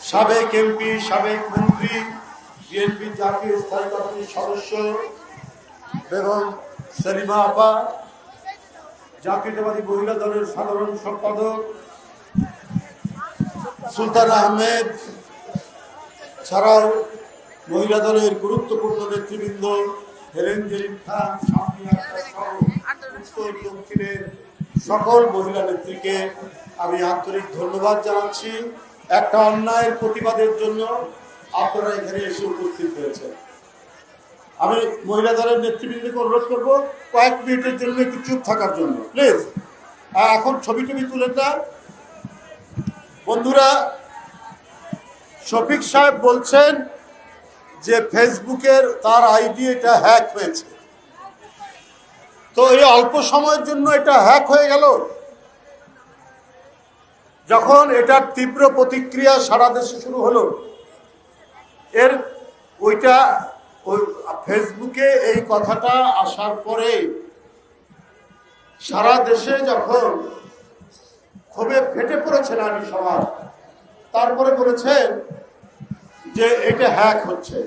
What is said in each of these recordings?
সাবেক এমপি, সাবেক মন্ত্রী, বিএনপি জাতীয় স্থায়ী কমিটির সদস্য বেগম সেলিমা আপা, জাতীয়তাবাদী মহিলা দলের সাধারণ সম্পাদক সুলতান আহমেদ, ছাড়াও মহিলা দলের গুরুত্বপূর্ণ নেতৃবৃন্দ হেলেন জেরিন খান, উত্তর দক্ষিণের সকল মহিলা নেত্রীকে আমি আন্তরিক ধন্যবাদ জানাচ্ছি। একটা অন্যায়ের প্রতিবাদের জন্য আপনারা এখানে এসে উপস্থিত হয়েছেন। আমি মহিলা দলের নেতৃবৃন্দকে অনুরোধ করব কয়েক মিনিটের জন্য একটু চুপ থাকার জন্য, প্লিজ। এখন ছবি টবি তুলে না। বন্ধুরা, শফিক সাহেব বলছেন যে ফেসবুকের তার আইডি এটা হ্যাক হয়েছে। তো এই অল্প সময়ের জন্য এটা হ্যাক হয়ে গেল। যখন এটার তীব্র প্রতিক্রিয়া সারা দেশে শুরু হলো, ওইটা ফেসবুকে এই কথাটা আসার পরে সারা দেশে যখন ক্ষোভে ফেটে পড়েছে নারী সমাজ, তারপরে বলেছেন যে এটা হ্যাক হচ্ছে,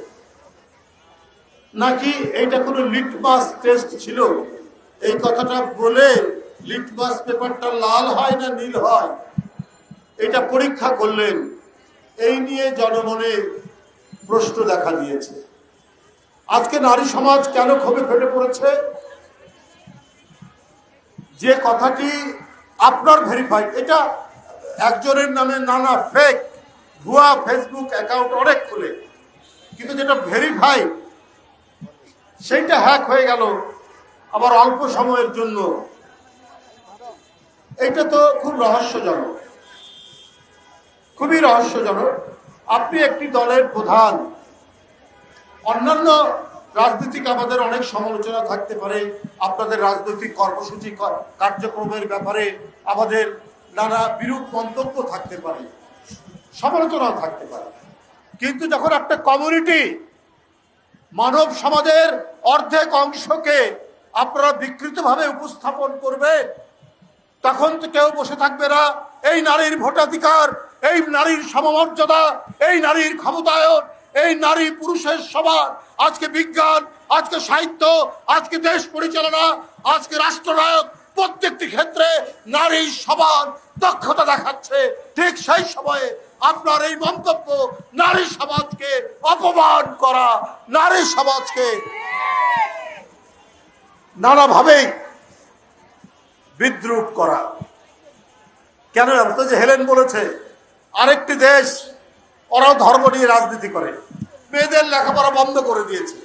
নাকি এটা কোনো লিটমাস টেস্ট ছিল। এই কথাটা বলে লিটমাস পেপারটা লাল হয় না নীল হয় এটা পরীক্ষা করলেন। এই নিয়ে জনমনে প্রশ্ন দেখা দিয়েছে। আজকে নারী সমাজ কেন ক্ষোভে ফেটে পড়েছে? যে কথাটি আপনার ভেরিফাইড, এটা একজনের নামে নানা ফেক ভুয়া ফেসবুক অ্যাকাউন্ট অনেক খুলে, কিন্তু যেটা ভেরিফাইড সেইটা হ্যাক হয়ে গেল আবার অল্প সময়ের জন্য। এটা তো খুব রহস্যজনক, খুবই রহস্যজনক। আপনি একটি দলের প্রধান, অন্যান্য রাজনৈতিক আমাদের অনেক সমালোচনা থাকতে পারে, আপনাদের রাজনৈতিক কর্মসূচি কার্যক্রমের ব্যাপারে আমাদের নানা বিরূপ মন্তব্য থাকতে পারে, সমালোচনাও থাকতে পারে, কিন্তু যখন একটা কমিউনিটি, মানব সমাজের অর্ধেক অংশকে আপনারা বিকৃতভাবে উপস্থাপন করবেন, তখন তো কেউ বসে থাকবে না। এই নারীর ভোটাধিকার, এই নারীর সমমর্যাদা, এই নারীর ক্ষমতায়ন, এই নারী পুরুষের সমান, আজকে বিজ্ঞান, আজকে সাহিত্য, আজকে দেশ পরিচালনা, আজকে রাষ্ট্রনায়ক, প্রত্যেকটি ক্ষেত্রে নারী সমান দক্ষতা দেখাচ্ছে। ঠিক সেই সময়ে আপনার এই মন্তব্য নারী সমাজকে অপমান করা, নারী সমাজকে নানাভাবেই বিদ্রুপ করা। কেন? যে হেলেন বলেছে আরেকটি দেশ, ওরাও ধর্ম নিয়ে রাজনীতি করে, মেয়েদের লেখাপড়া বন্ধ করে দিয়েছে।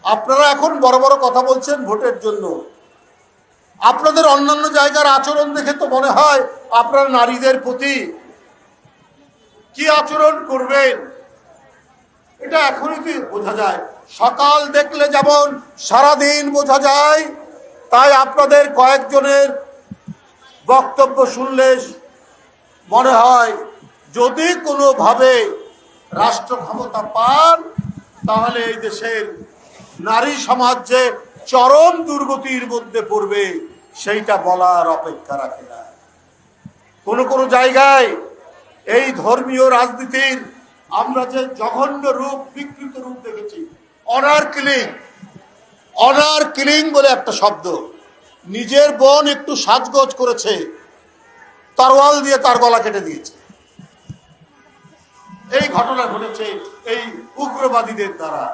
আপনারা এখন বড় বড় কথা বলছেন ভোটের জন্য। আপনাদের অন্যান্য জায়গার আচরণ দেখে তো মনে হয় আপনারা নারীদের প্রতি কি আচরণ করবেন এটা এখনই কি বোঝা যায়। সকাল দেখলে যেমন সারাদিন বোঝা যায়, তাই আপনাদের কয়েকজনের বক্তব্য শুনলে মনে হয় যদি কোনোভাবে রাষ্ট্র ক্ষমতা পান তাহলে এই দেশের নারী সমাজ যে চরম দুর্গতির মধ্যে পড়বে সেইটা বলার অপেক্ষা রাখে না। কোনো কোনো জায়গায় এই ধর্মীয় রাজনীতির আমরা যে জঘন্য রূপ, বিকৃত রূপ দেখেছি। অনার কিলিং বলে একটা শব্দ, নিজের বোন একটু সাজগোজ করেছে, তরোয়াল দিয়ে তার গলা কেটে দিয়েছে। এই ঘটনা ঘটেছে এই উগ্রবাদীদের দ্বারা।